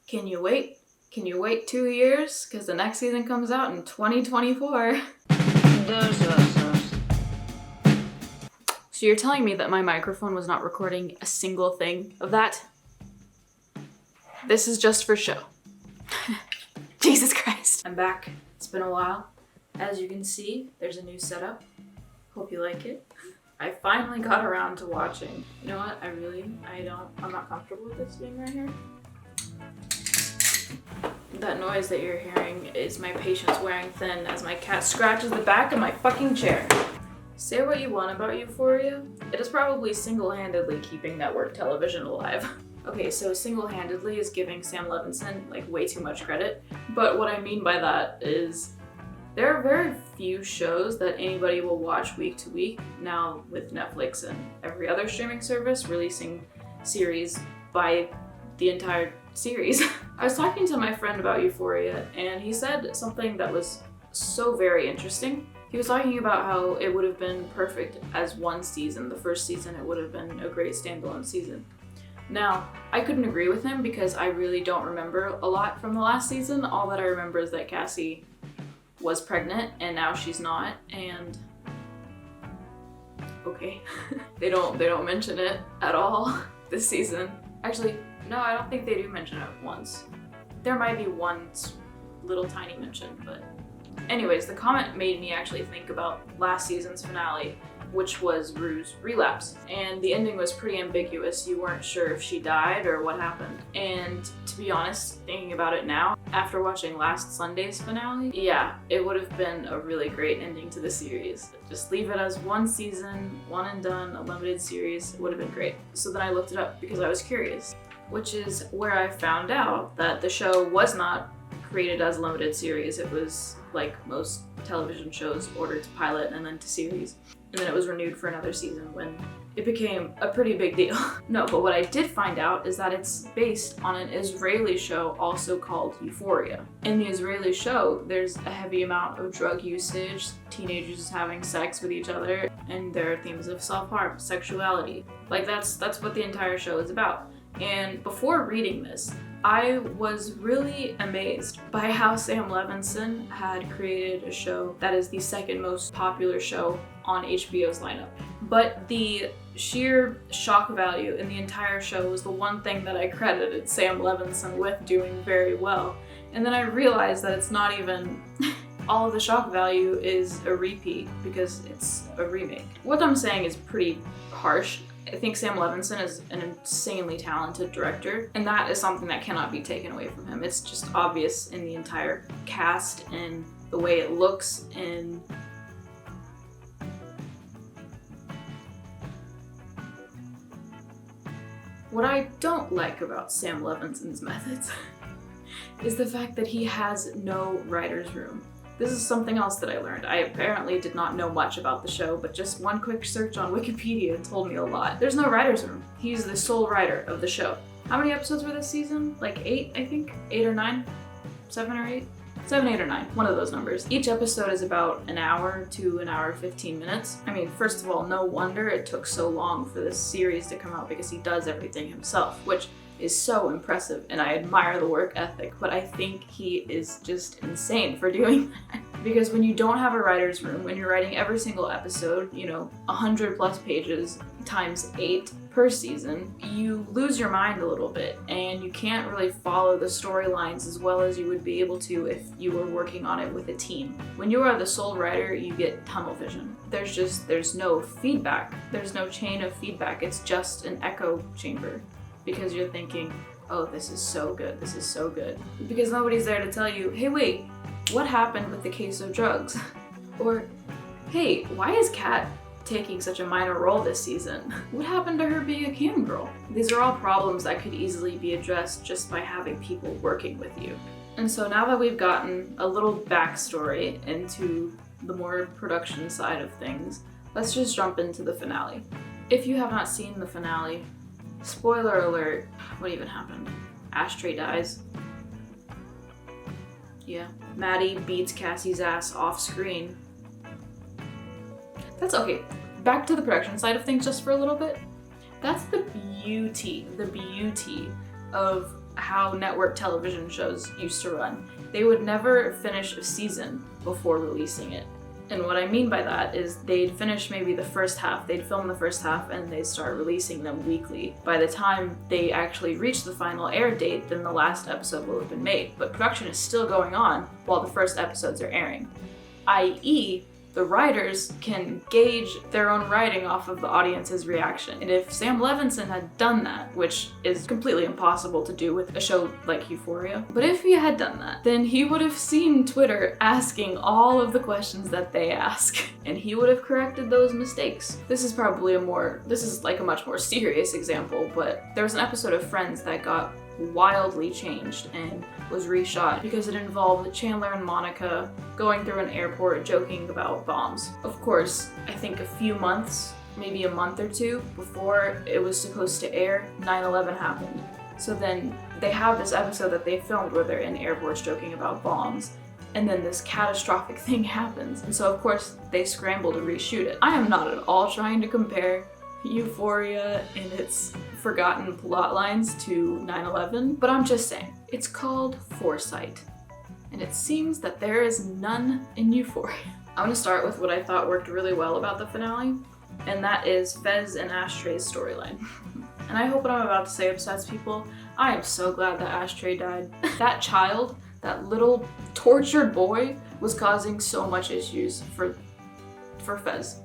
Can you wait? Can you wait 2 years? Because the next season comes out in 2024. So you're telling me that my microphone was not recording a single thing of that? This is just for show. Jesus Christ. I'm back. It's been a while. As you can see, there's a new setup. Hope you like it. I finally got around to watching. You know what? I'm not comfortable with this thing right here. That noise that you're hearing is my patience wearing thin as my cat scratches the back of my fucking chair. Say what you want about Euphoria, it is probably single-handedly keeping network television alive. Okay, so single-handedly is giving Sam Levinson like way too much credit, but what I mean by that is there are very few shows that anybody will watch week to week now with Netflix and every other streaming service releasing series by the entire series. I was talking to my friend about Euphoria and he said something that was so very interesting. He was talking about how it would have been perfect as one season. The first season, it would have been a great standalone season. Now, I couldn't agree with him because I really don't remember a lot from the last season. All that I remember is that Cassie was pregnant and now she's not, and okay. they don't mention it at all this season. Actually, no, I don't think they do mention it once. There might be one little tiny mention, but anyways, the comment made me actually think about last season's finale, which was Rue's relapse. And the ending was pretty ambiguous. You weren't sure if she died or what happened. And to be honest, thinking about it now, after watching last Sunday's finale, yeah, it would have been a really great ending to the series. Just leave it as one season, one and done, a limited series. It would have been great. So then I looked it up because I was curious, which is where I found out that the show was not created as a limited series. It was like most television shows, ordered to pilot and then to series. And then it was renewed for another season when it became a pretty big deal. No, but what I did find out is that it's based on an Israeli show also called Euphoria. In the Israeli show, there's a heavy amount of drug usage, teenagers having sex with each other, and there are themes of self-harm, sexuality. Like that's what the entire show is about. And before reading this, I was really amazed by how Sam Levinson had created a show that is the second most popular show on HBO's lineup. But the sheer shock value in the entire show was the one thing that I credited Sam Levinson with doing very well. And then I realized that it's not even all of the shock value is a repeat because it's a remake. What I'm saying is pretty harsh. I think Sam Levinson is an insanely talented director, and that is something that cannot be taken away from him. It's just obvious in the entire cast and the way it looks and what I don't like about Sam Levinson's methods is the fact that he has no writer's room. This is something else that I learned. I apparently did not know much about the show, but just one quick search on Wikipedia told me a lot. There's no writer's room. He's the sole writer of the show. How many episodes were this season? Like 8, I think? 8 or 9? 7 or 8? 7, 8, or 9. One of those numbers. Each episode is about an hour to an hour 15 minutes. I mean, first of all, no wonder it took so long for this series to come out because he does everything himself, which is so impressive, and I admire the work ethic, but I think he is just insane for doing that. Because when you don't have a writer's room, when you're writing every single episode, 100 plus pages times 8 per season, you lose your mind a little bit, and you can't really follow the storylines as well as you would be able to if you were working on it with a team. When you are the sole writer, you get tunnel vision. There's no feedback. There's no chain of feedback. It's just an echo chamber. Because you're thinking, oh, this is so good, this is so good. Because nobody's there to tell you, hey, wait, what happened with the case of drugs? Or, hey, why is Kat taking such a minor role this season? What happened to her being a cam girl? These are all problems that could easily be addressed just by having people working with you. And so now that we've gotten a little backstory into the more production side of things, let's just jump into the finale. If you have not seen the finale, spoiler alert, what even happened? Ashtray dies. Yeah. Maddie beats Cassie's ass off screen. That's okay. Back to the production side of things just for a little bit. That's the beauty of how network television shows used to run. They would never finish a season before releasing it. And what I mean by that is they'd finish maybe the first half, they'd film the first half, and they'd start releasing them weekly. By the time they actually reach the final air date, then the last episode will have been made. But production is still going on while the first episodes are airing. i.e., the writers can gauge their own writing off of the audience's reaction. And if Sam Levinson had done that, which is completely impossible to do with a show like Euphoria, but if he had done that, then he would have seen Twitter asking all of the questions that they ask, and he would have corrected those mistakes. This is like a much more serious example, but there was an episode of Friends that got wildly changed and was reshot because it involved Chandler and Monica going through an airport joking about bombs. Of course, I think a few months, maybe a month or two before it was supposed to air, 9/11 happened. So then they have this episode that they filmed where they're in airports joking about bombs, and then this catastrophic thing happens. And so of course they scramble to reshoot it. I am not at all trying to compare Euphoria and its forgotten plot lines to 9/11, but I'm just saying, it's called foresight, and it seems that there is none in Euphoria. I'm gonna start with what I thought worked really well about the finale, and that is Fez and Ashtray's storyline. And I hope what I'm about to say upsets people. I am so glad that Ashtray died. That child, that little tortured boy, was causing so much issues for Fez.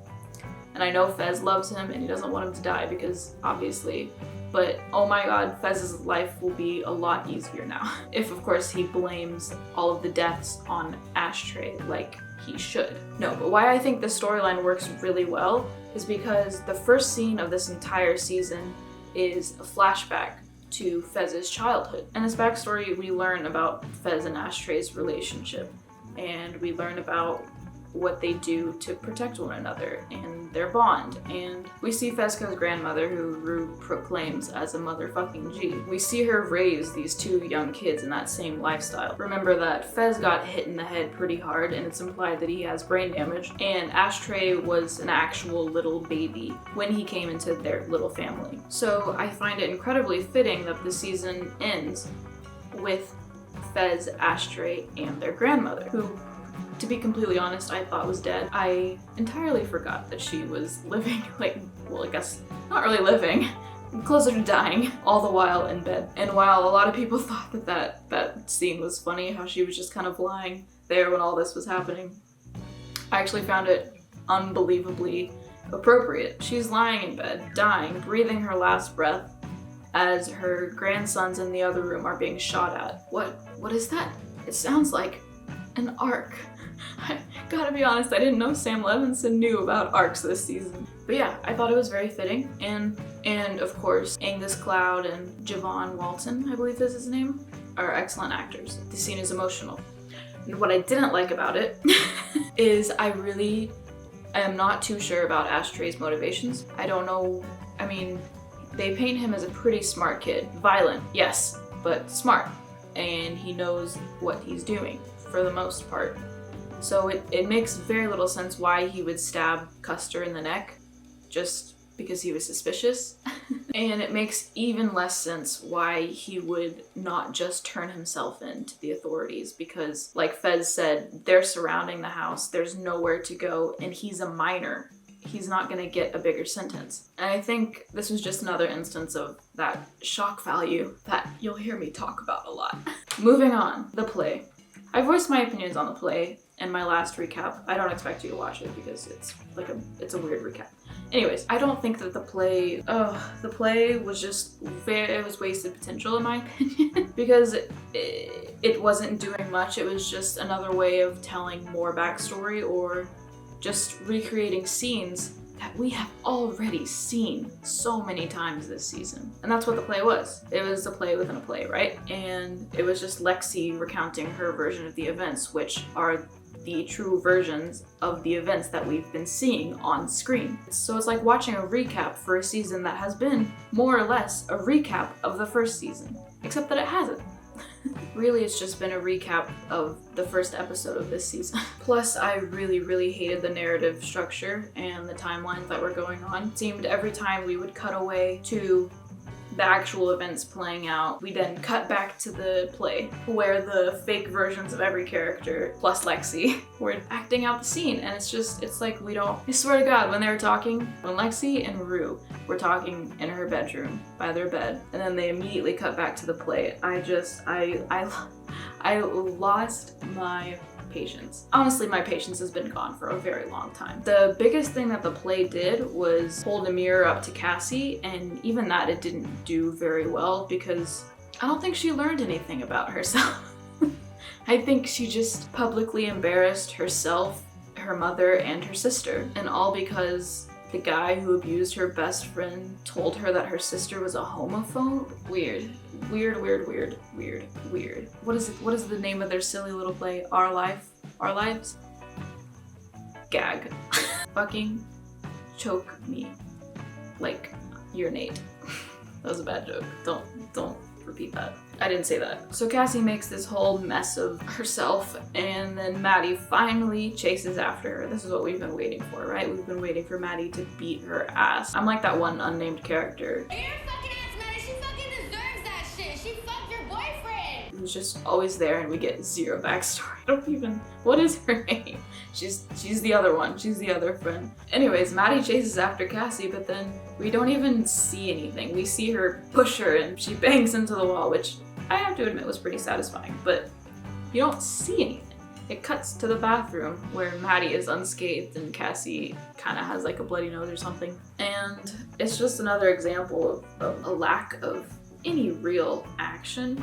And I know Fez loves him and he doesn't want him to die because obviously, but oh my god, Fezz's life will be a lot easier now. If of course he blames all of the deaths on Ashtray like he should. No, but why I think the storyline works really well is because the first scene of this entire season is a flashback to Fezz's childhood. In this backstory, we learn about Fez and Ashtray's relationship, and we learn about what they do to protect one another and their bond. And we see Fezco's grandmother, who Rue proclaims as a motherfucking G. We see her raise these two young kids in that same lifestyle. Remember that Fez got hit in the head pretty hard, and it's implied that he has brain damage, and Ashtray was an actual little baby when he came into their little family. So I find it incredibly fitting that the season ends with Fez, Ashtray, and their grandmother, who, to be completely honest, I thought was dead. I entirely forgot that she was living, I guess not really living, closer to dying, all the while in bed. And while a lot of people thought that scene was funny, how she was just kind of lying there when all this was happening, I actually found it unbelievably appropriate. She's lying in bed, dying, breathing her last breath, as her grandsons in the other room are being shot at. What is that? It sounds like an arc. I gotta be honest, I didn't know Sam Levinson knew about arcs this season. But yeah, I thought it was very fitting. And of course, Angus Cloud and Javon Walton, I believe is his name, are excellent actors. The scene is emotional. And what I didn't like about it is I am not too sure about Ashtray's motivations. I don't know, they paint him as a pretty smart kid. Violent, yes, but smart. And he knows what he's doing, for the most part. So it makes very little sense why he would stab Custer in the neck, just because he was suspicious. And it makes even less sense why he would not just turn himself in to the authorities, because, like Fez said, they're surrounding the house, there's nowhere to go, and he's a minor. He's not gonna get a bigger sentence. And I think this was just another instance of that shock value that you'll hear me talk about a lot. Moving on, the play. I voiced my opinions on the play in my last recap. I don't expect you to watch it because it's a weird recap. Anyways, I don't think that the play was just it was wasted potential in my opinion because it wasn't doing much. It was just another way of telling more backstory or just recreating scenes that we have already seen so many times this season. And that's what the play was. It was a play within a play, right? And it was just Lexi recounting her version of the events, which are the true versions of the events that we've been seeing on screen. So it's like watching a recap for a season that has been more or less a recap of the first season, except that it hasn't. Really, it's just been a recap of the first episode of this season. Plus, I really hated the narrative structure and the timelines that were going on. It seemed every time we would cut away to the actual events playing out, we then cut back to the play where the fake versions of every character plus Lexi were acting out the scene, and it's like we don't. I swear to God, when they were talking, when Lexi and Rue were talking in her bedroom by their bed, and then they immediately cut back to the play, I lost my patience. Honestly, my patience has been gone for a very long time. The biggest thing that the play did was hold a mirror up to Cassie, and even that it didn't do very well because I don't think she learned anything about herself. I think she just publicly embarrassed herself, her mother, and her sister, and all because the guy who abused her best friend told her that her sister was a homophobe. Weird. Weird. What is the name of their silly little play? Our Lives? Gag. Fucking choke me like you're Nate. That was a bad joke. Don't repeat that. I didn't say that. So Cassie makes this whole mess of herself, and then Maddie finally chases after her. This is what we've been waiting for, right? We've been waiting for Maddie to beat her ass. I'm like that one unnamed character. You're fucking ass, Maddie. She fucking deserves that shit. She fucked your boyfriend. Who's just always there, and we get zero backstory. What is her name? She's the other one. She's the other friend. Anyways, Maddie chases after Cassie, but then we don't even see anything. We see her push her and she bangs into the wall, which I have to admit was pretty satisfying, but you don't see anything. It cuts to the bathroom where Maddie is unscathed and Cassie kind of has like a bloody nose or something. And it's just another example of a lack of any real action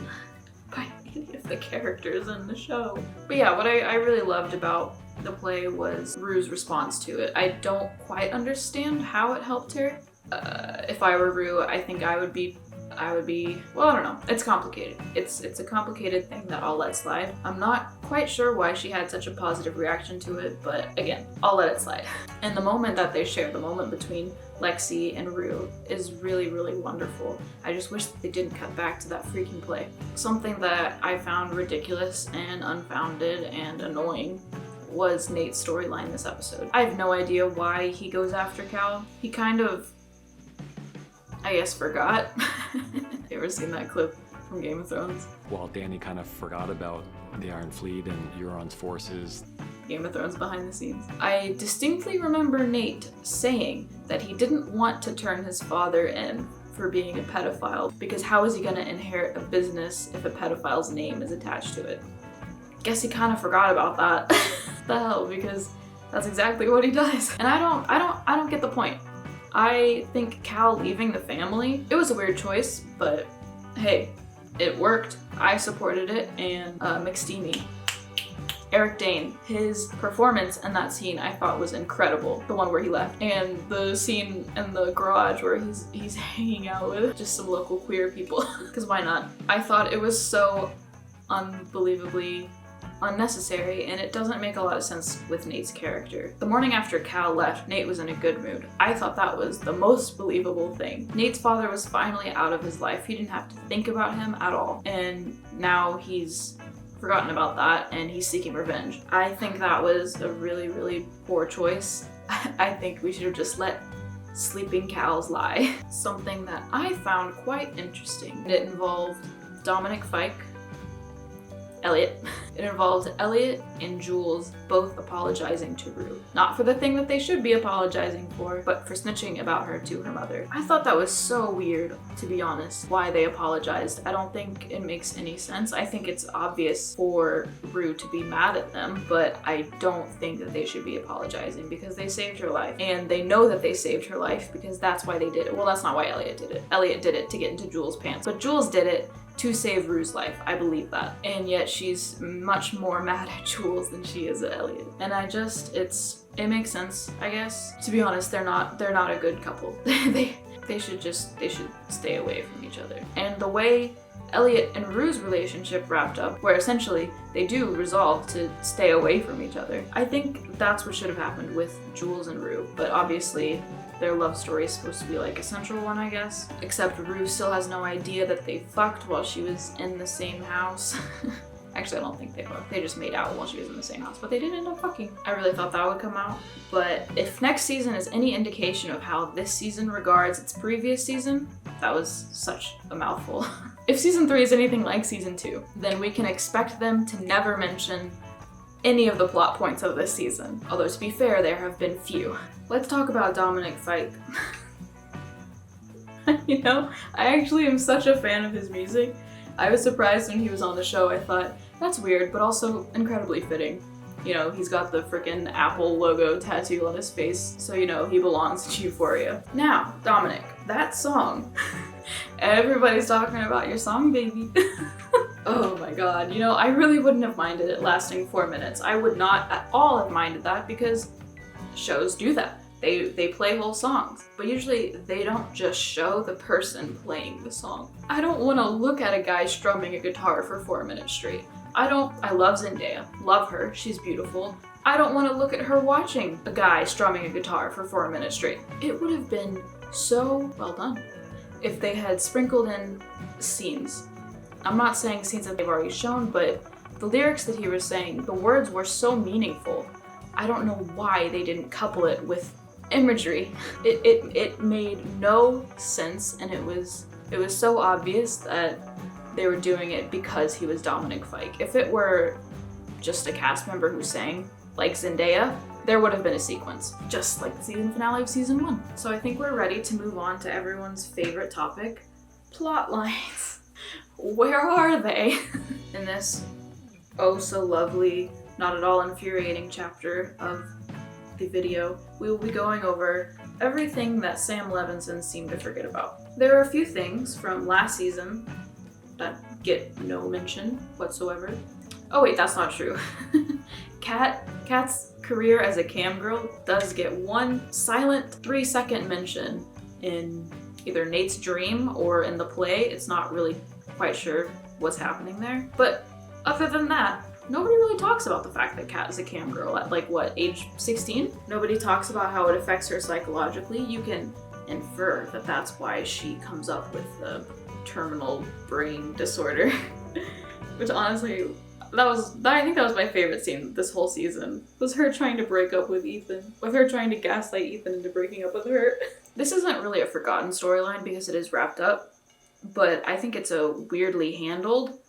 by any of the characters in the show. But yeah, what I really loved about the play was Rue's response to it. I don't quite understand how it helped her. If I were Rue, I think I would be, well, I don't know. It's complicated. It's a complicated thing that I'll let slide. I'm not quite sure why she had such a positive reaction to it, but again, I'll let it slide. And the moment that they share, the moment between Lexi and Rue, is really, really wonderful. I just wish that they didn't cut back to that freaking play. Something that I found ridiculous and unfounded and annoying was Nate's storyline this episode. I have no idea why he goes after Cal. He kind of, I guess, forgot. You ever seen that clip from Game of Thrones? While Danny kind of forgot about the Iron Fleet and Euron's forces. Game of Thrones behind the scenes. I distinctly remember Nate saying that he didn't want to turn his father in for being a pedophile, because how is he gonna inherit a business if a pedophile's name is attached to it? Guess he kind of forgot about that. The hell, because that's exactly what he does. And I don't get the point. I think Cal leaving the family, it was a weird choice, but hey, it worked. I supported it, and McSteamy, Eric Dane, his performance in that scene I thought was incredible. The one where he left, and the scene in the garage where he's hanging out with just some local queer people, because why not? I thought it was so unbelievably unnecessary, and it doesn't make a lot of sense with Nate's character. The morning after Cal left, Nate was in a good mood. I thought that was the most believable thing. Nate's father was finally out of his life. He didn't have to think about him at all, and now he's forgotten about that and he's seeking revenge. I think that was a really, really poor choice. I think we should have just let sleeping cows lie. Something that I found quite interesting. It involved Dominic Fike, Elliot. It involved Elliot and Jules both apologizing to Rue. Not for the thing that they should be apologizing for, but for snitching about her to her mother. I thought that was so weird, to be honest, why they apologized. I don't think it makes any sense. I think it's obvious for Rue to be mad at them, but I don't think that they should be apologizing because they saved her life. And they know that they saved her life because that's why they did it. Well, that's not why Elliot did it. Elliot did it to get into Jules' pants, but Jules did it to save Rue's life. I believe that. And yet she's much more mad at Jules than she is at Elliot. And it makes sense, I guess. To be honest, they're not a good couple. they should stay away from each other. And the way Elliot and Rue's relationship wrapped up, where essentially they do resolve to stay away from each other, I think that's what should have happened with Jules and Rue. But obviously their love story is supposed to be like a central one, I guess. Except Rue still has no idea that they fucked while she was in the same house. Actually, I don't think they fucked. They just made out while she was in the same house, but they did end up fucking. I really thought that would come out. But if next season is any indication of how this season regards its previous season, That was such a mouthful. If season 3 is anything like season 2, then we can expect them to never mention any of the plot points of this season. Although to be fair, there have been few. Let's talk about Dominic Fike. You know, I actually am such a fan of his music. I was surprised when he was on the show. I thought, that's weird, but also incredibly fitting. You know, he's got the freaking Apple logo tattoo on his face, so you know he belongs to Euphoria. Now, Dominic, that song. Everybody's talking about your song, baby. Oh my god, you know, I really wouldn't have minded it lasting 4 minutes. I would not at all have minded that because shows do that. They play whole songs, but usually they don't just show the person playing the song. I don't want to look at a guy strumming a guitar for 4 minutes straight. I love Zendaya, love her, she's beautiful. I don't want to look at her watching a guy strumming a guitar for 4 minutes straight. It would have been so well done if they had sprinkled in scenes. I'm not saying scenes that they've already shown, but the lyrics that he was saying, the words were so meaningful. I don't know why they didn't couple it with imagery. It made no sense, and it was so obvious that they were doing it because he was Dominic Fike. If it were just a cast member who sang, like Zendaya, there would have been a sequence, just like the season finale of season 1. So I think we're ready to move on to everyone's favorite topic, plot lines. Where are they? In this oh so lovely, not at all infuriating chapter of the video, we will be going over everything that Sam Levinson seemed to forget about. There are a few things from last season that get no mention whatsoever. Oh wait, that's not true. Kat's career as a cam girl does get one silent 3-second mention in either Nate's dream or in the play. It's not really quite sure what's happening there. But other than that, nobody really talks about the fact that Kat is a cam girl at like what, age 16? Nobody talks about how it affects her psychologically. You can infer that that's why she comes up with the terminal brain disorder. Which honestly, I think that was my favorite scene this whole season, was her trying to break up with Ethan. With her trying to gaslight Ethan into breaking up with her. This isn't really a forgotten storyline because it is wrapped up, but I think it's a weirdly handled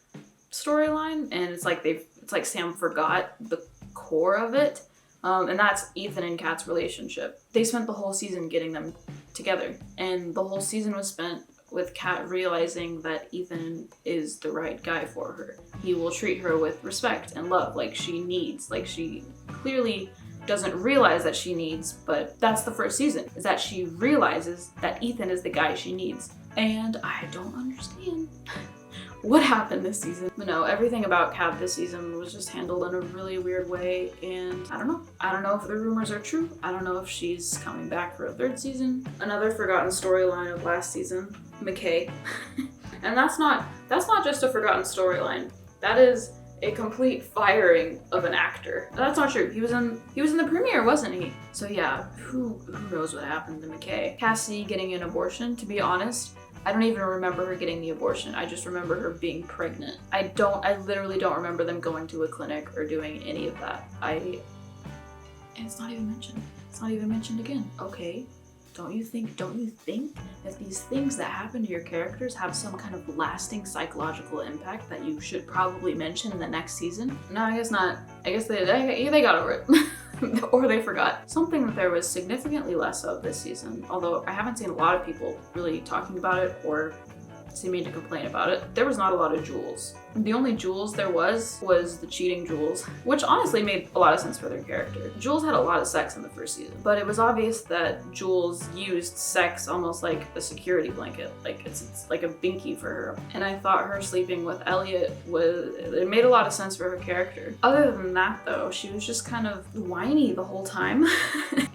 storyline, and it's like Sam forgot the core of it, and that's Ethan and Kat's relationship. They spent the whole season getting them together, and the whole season was spent with Kat realizing that Ethan is the right guy for her. He will treat her with respect and love like she needs, like she clearly doesn't realize that she needs, but that's the first season, is that she realizes that Ethan is the guy she needs. And I don't understand what happened this season. But no, everything about Kat this season was just handled in a really weird way, and I don't know. I don't know if the rumors are true. I don't know if she's coming back for a 3rd season. Another forgotten storyline of last season, McKay. And that's not just a forgotten storyline. That is a complete firing of an actor. That's not true. He was in the premiere, wasn't he? So yeah, who knows what happened to McKay. Cassie getting an abortion, to be honest, I don't even remember her getting the abortion. I just remember her being pregnant. I literally don't remember them going to a clinic or doing any of that. And it's not even mentioned. It's not even mentioned again. Okay. Don't you think that these things that happen to your characters have some kind of lasting psychological impact that you should probably mention in the next season? No, I guess not. I guess they got over it. Or they forgot. Something that there was significantly less of this season, although I haven't seen a lot of people really talking about it or seeming to complain about it. There was not a lot of Jules. The only Jules there was the cheating Jules, which honestly made a lot of sense for their character. Jules had a lot of sex in the first season, but it was obvious that Jules used sex almost like a security blanket. Like it's like a binky for her. And I thought her sleeping with Elliot it made a lot of sense for her character. Other than that though, she was just kind of whiny the whole time.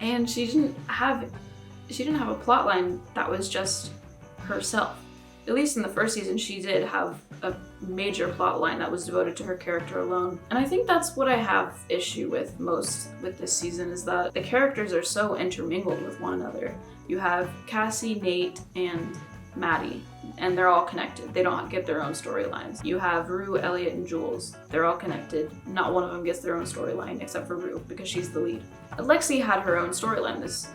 And she didn't have a plot line that was just herself. At least in the first season, she did have a major plot line that was devoted to her character alone. And I think that's what I have issue with most with this season, is that the characters are so intermingled with one another. You have Cassie, Nate, and Maddie. and they're all connected. They don't get their own storylines. You have Rue, Elliot, and Jules. They're all connected. Not one of them gets their own storyline except for Rue because she's the lead. Lexi had her own storyline this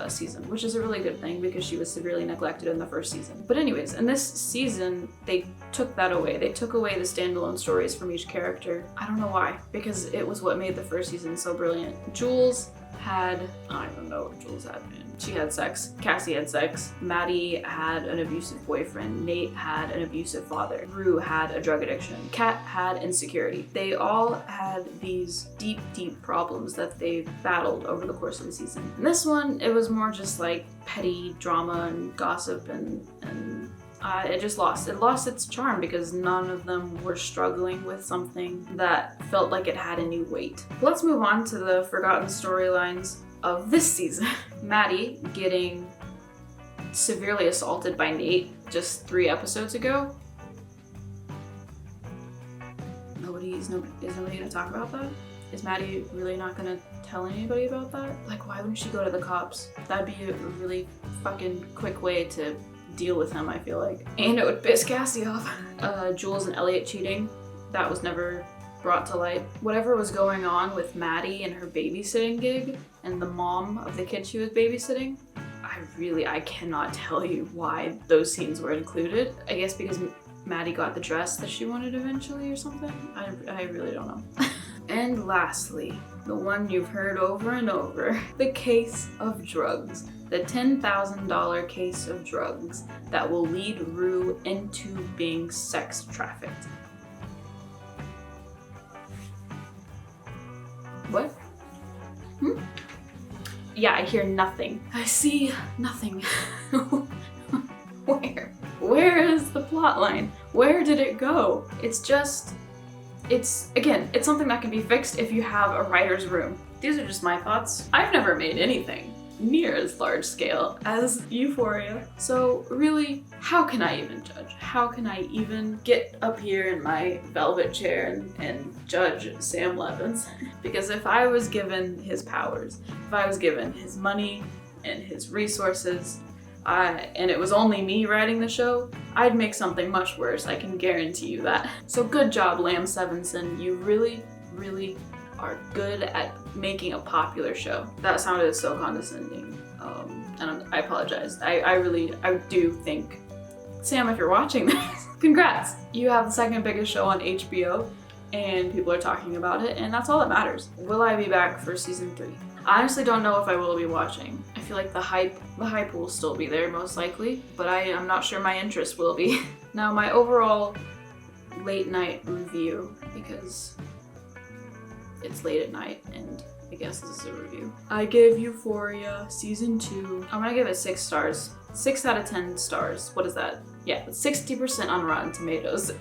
season, which is a really good thing because she was severely neglected in the first season. But anyways, in this season, they took that away. They took away the standalone stories from each character. I don't know why, because it was what made the first season so brilliant. Jules had, I don't know what Jules had. She had sex. Cassie had sex. Maddie had an abusive boyfriend. Nate had an abusive father. Rue had a drug addiction. Kat had insecurity. They all had these deep, deep problems that they battled over the course of the season. In this one, it was more just like petty drama and gossip and it just lost. It lost its charm because none of them were struggling with something that felt like it had a new weight. Let's move on to the forgotten storylines of this season. Maddie getting severely assaulted by Nate just 3 episodes ago. Is nobody gonna talk about that? Is Maddie really not gonna tell anybody about that? Like, why wouldn't she go to the cops? That'd be a really fucking quick way to deal with him, I feel like. And it would piss Cassie off. Jules and Elliot cheating. That was never brought to light. Whatever was going on with Maddie and her babysitting gig and the mom of the kid she was babysitting, I cannot tell you why those scenes were included. I guess because Maddie got the dress that she wanted eventually or something. I really don't know. And lastly, the one you've heard over and over, the case of drugs. The $10,000 case of drugs that will lead Rue into being sex trafficked. What? Yeah, I hear nothing. I see nothing. Where? Where is the plot line? Where did it go? It's something that can be fixed if you have a writer's room. These are just my thoughts. I've never made anything near as large scale as Euphoria. So really, how can I even judge? How can I even get up here in my velvet chair and judge Sam Levins? Because if I was given his powers, if I was given his money and his resources, and it was only me writing the show, I'd make something much worse, I can guarantee you that. So good job, Lamb Sevenson. You really, really are good at making a popular show. That sounded so condescending, and I apologize. I do think, Sam, if you're watching this, congrats! You have the second biggest show on HBO, and people are talking about it, and that's all that matters. Will I be back for season 3? I honestly don't know if I will be watching. I feel like the hype will still be there most likely, but I'm not sure my interest will be. Now my overall late night review, because it's late at night and I guess this is a review. I give Euphoria season 2. I'm gonna give it 6 stars. 6 out of 10 stars. What is that? Yeah, 60% on Rotten Tomatoes.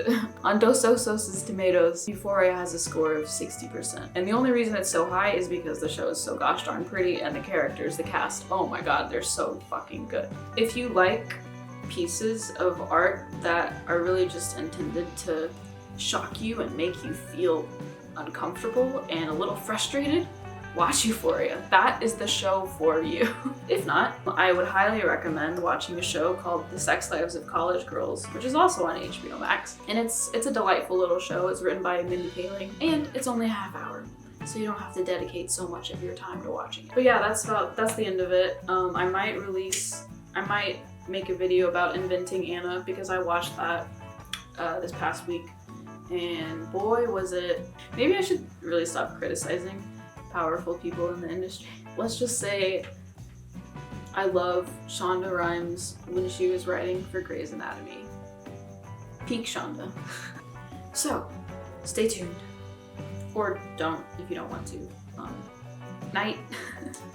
On Dos Osos' Tomatoes, Euphoria has a score of 60%. And the only reason it's so high is because the show is so gosh darn pretty and the characters, the cast, oh my god, they're so fucking good. If you like pieces of art that are really just intended to shock you and make you feel uncomfortable and a little frustrated, watch Euphoria. That is the show for you. If not, I would highly recommend watching a show called The Sex Lives of College Girls, which is also on HBO Max. And it's a delightful little show. It's written by Mindy Kaling, and it's only a half hour, so you don't have to dedicate so much of your time to watching it. But yeah, that's the end of it. I might make a video about Inventing Anna because I watched that this past week, and boy was it. Maybe I should really stop criticizing powerful people in the industry. Let's just say I love Shonda Rhimes when she was writing for Grey's Anatomy. Peak Shonda. So, stay tuned. Or don't if you don't want to. Night.